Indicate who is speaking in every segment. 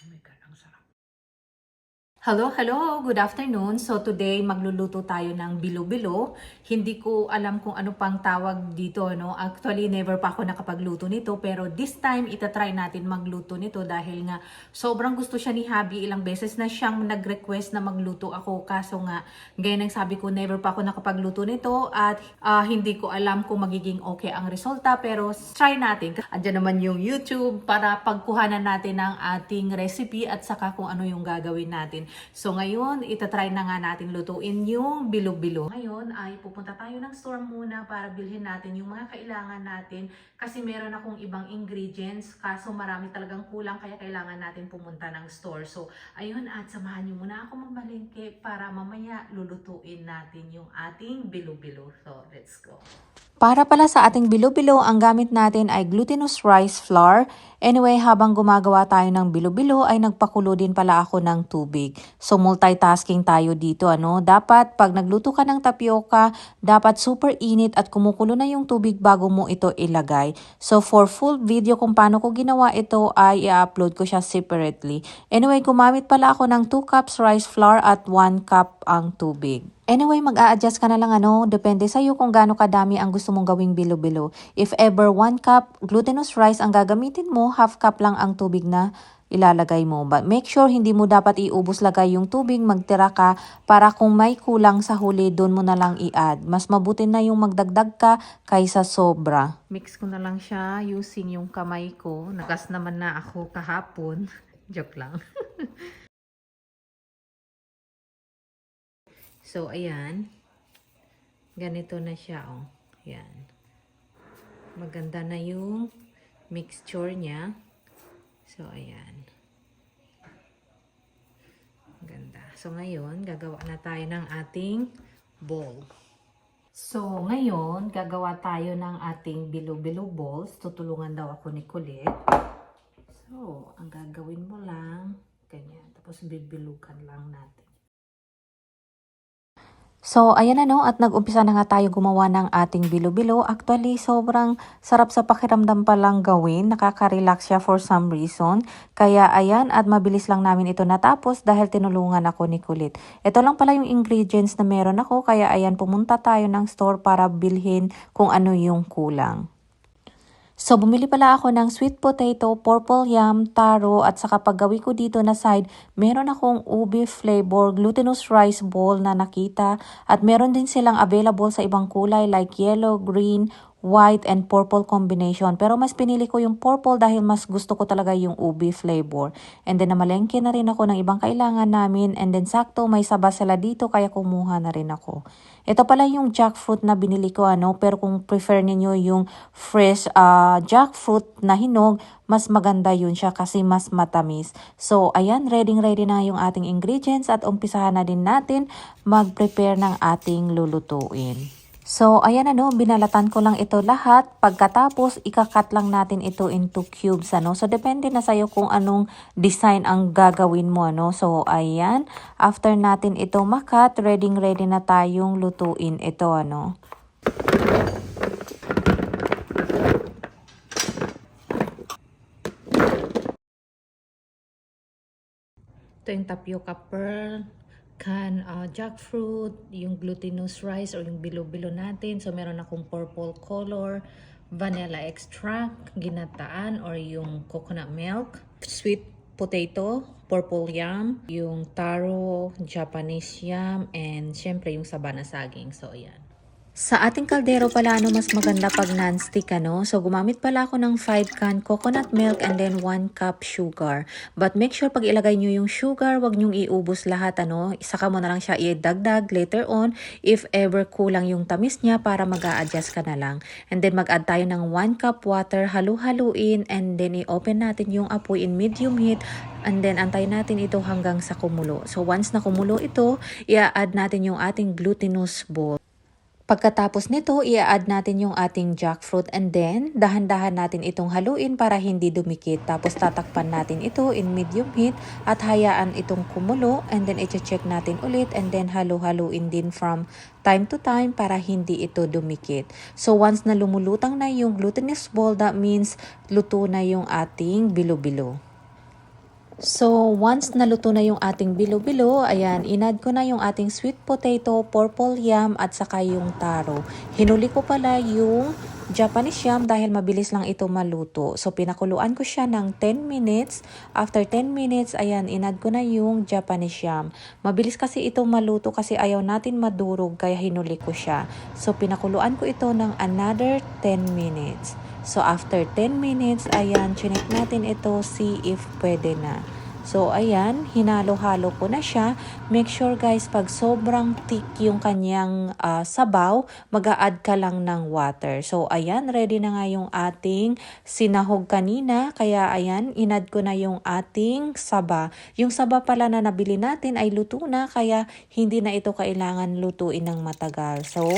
Speaker 1: my God, ang sarap. Hello, hello! Good afternoon. So today magluluto tayo ng bilo-bilo. Hindi ko alam kung ano pang tawag dito, no? Actually, never pa ako nakapagluto nito, pero this time itatry natin magluto nito dahil nga sobrang gusto siya ni Habi. Ilang beses na siyang nag-request na magluto ako, kaso nga gaya ng sabi ko, never pa ako nakapagluto nito at hindi ko alam kung magiging okay ang resulta, pero try natin. Andiyan naman yung YouTube para pagkuhanan natin ng ating recipe at saka kung ano yung gagawin natin. So ngayon, itatry na nga natin lutuin yung bilo-bilo. Ngayon ay pupunta tayo ng store muna para bilhin natin yung mga kailangan natin kasi meron akong ibang ingredients kaso marami talagang kulang kaya kailangan natin pumunta ng store. So ayun, at samahan niyo muna ako mamalengke para mamaya lulutuin natin yung ating bilo-bilo. So let's go. Para pala sa ating bilo-bilo, ang gamit natin ay glutinous rice flour. Anyway, habang gumagawa tayo ng bilo-bilo ay nagpakulo din pala ako ng tubig. So multitasking tayo dito, ano? Dapat pag nagluto ka ng tapioca, dapat super init at kumukulo na yung tubig bago mo ito ilagay. So for full video kung paano ko ginawa ito ay i-upload ko siya separately. Anyway, gumamit pala ako ng 2 cups rice flour at 1 cup ang tubig. Anyway, mag-a-adjust ka na lang, ano, depende sa'yo kung gaano kadami ang gusto mong gawing bilo-bilo. If ever 1 cup glutinous rice ang gagamitin mo, half cup lang ang tubig na ilalagay mo. But make sure hindi mo dapat iubos lagay yung tubig, magtira ka para kung may kulang sa huli, doon mo na lang i-add. Mas mabuti na yung magdagdag ka kaysa sobra. Mix ko na lang siya using yung kamay ko. Nagas naman na ako kahapon. Joke lang. So, ayan. Ganito na siya, oh. Ayan. Maganda na yung mixture niya. So, ayan. Ganda. So, ngayon, gagawa na tayo ng ating bowl. So, ngayon, gagawa tayo ng ating bilo-bilo balls. Tutulungan daw ako ni Colette. So, ang gagawin mo lang, ganyan. Tapos, bibilukan lang natin. So, ayan na, no, at nag-umpisa na nga tayo gumawa ng ating bilo-bilo. Actually, sobrang sarap sa pakiramdam palang gawin. Nakaka-relax siya for some reason. Kaya ayan, at mabilis lang namin ito natapos dahil tinulungan ako ni Kulit. Ito lang pala yung ingredients na meron ako. Kaya ayan, pumunta tayo ng store para bilhin kung ano yung kulang. So, bumili pala ako ng sweet potato, purple yam, taro, at saka paggawi ko dito na side, meron akong ubi flavor glutinous rice ball na nakita. At meron din silang available sa ibang kulay like yellow, green, white, and purple combination. Pero mas pinili ko yung purple dahil mas gusto ko talaga yung ubi flavor. And then namalengke na rin ako ng ibang kailangan namin. And then sakto may saba sila dito kaya kumuha na rin ako. Ito pala yung jackfruit na binili ko, ano, pero kung prefer niyo yung fresh jackfruit na hinog, mas maganda yun siya kasi mas matamis. So, ayan, ready na yung ating ingredients at umpisahan na din natin mag-prepare ng ating lulutuin. So, ayan, ano, binalatan ko lang ito lahat. Pagkatapos, ikakat lang natin ito into cubes, ano. So, depende na sa'yo kung anong design ang gagawin mo, ano. So, ayan, after natin ito makat, ready na tayong lutuin ito, ano. Ito yung tapioca pearl, jackfruit, yung glutinous rice or yung bilo-bilo natin. So, meron akong purple color, vanilla extract, ginataan or yung coconut milk, sweet potato, purple yam, yung taro, Japanese yam, and syempre yung saba na saging. So, ayan. Sa ating kaldero pala, ano, mas maganda pag non-stick, ano. So, gumamit pala ako ng 5 can coconut milk and then 1 cup sugar. But make sure pag ilagay nyo yung sugar, wag nyong iubos lahat, ano. Isaka mo na lang siya idagdag later on if ever kulang yung tamis niya para mag-a-adjust ka na lang. And then mag-add tayo ng 1 cup water, halu-haluin, and then i-open natin yung apoy in medium heat. And then antayin natin ito hanggang sa kumulo. So, once na kumulo ito, i-add natin yung ating glutinous ball. Pagkatapos nito, i-add natin yung ating jackfruit and then dahan-dahan natin itong haluin para hindi dumikit. Tapos tatakpan natin ito in medium heat at hayaan itong kumulo and then i-check natin ulit and then halu-haluin din from time to time para hindi ito dumikit. So once na lumulutang na yung glutinous ball, that means luto na yung ating bilo-bilo. So, once naluto na yung ating bilo-bilo, ayan, inad ko na yung ating sweet potato, purple yam, at saka yung taro. Hinuli ko pala yung Japanese yam dahil mabilis lang ito maluto. So, pinakuluan ko siya ng 10 minutes. After 10 minutes, ayan, inad ko na yung Japanese yam. Mabilis kasi ito maluto kasi ayaw natin madurog kaya hinuli ko siya. So, pinakuluan ko ito ng another 10 minutes. So, after 10 minutes, ayan, chinek natin ito, see if pwede na. So, ayan, hinalo-halo ko na siya. Make sure guys, pag sobrang thick yung kanyang sabaw, mag-a-add ka lang ng water. So, ayan, ready na nga yung ating sinahog kanina. Kaya, ayan, inad ko na yung ating saba. Yung saba pala na nabili natin ay luto na, kaya hindi na ito kailangan lutuin ng matagal. So,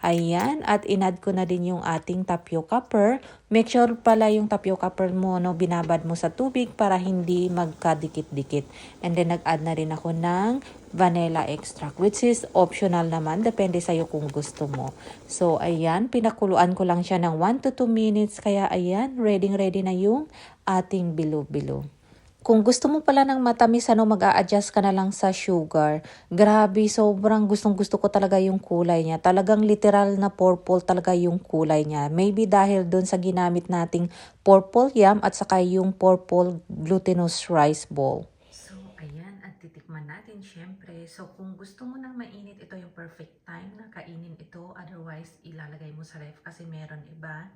Speaker 1: ayan, at inad ko na din yung ating tapioca pearl. Make sure pala yung tapioca pearl mo, no, binabad mo sa tubig para hindi magkadikit-dikit. And then nag-add na rin ako ng vanilla extract, which is optional naman, depende sa'yo kung gusto mo. So ayan, pinakuluan ko lang siya ng 1 to 2 minutes, kaya ayan, ready na yung ating bilo-bilo. Kung gusto mo pala ng matamis, mag-a-adjust ka na lang sa sugar. Grabe, sobrang gustong-gusto ko talaga yung kulay niya. Talagang literal na purple talaga yung kulay niya. Maybe dahil doon sa ginamit nating purple yam at saka yung purple glutinous rice ball. So, ayan, at titikman natin syempre. So, kung gusto mo ng mainit, ito yung perfect time na kainin ito. Otherwise, ilalagay mo sa ref kasi meron iba.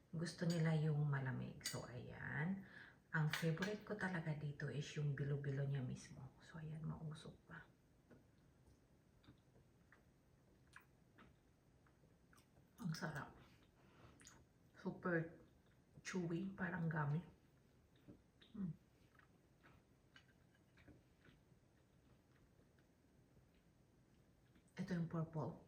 Speaker 1: Gusto nila yung malamig. So, ayan. Ang favorite ko talaga dito is yung bilo-bilo niya mismo. So, ayan, mausok pa. Ang sarap. Super chewy, parang gummy. Ito yung purple.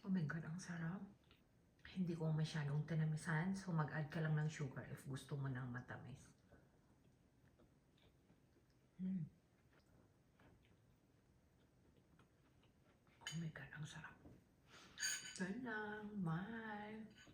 Speaker 1: Oh my God, ang sarap. Hindi ko masyadong tinamisan, so mag-add ka lang ng sugar if gusto mo ng matamis. Oh my God, ang sarap. Ito lang, bye!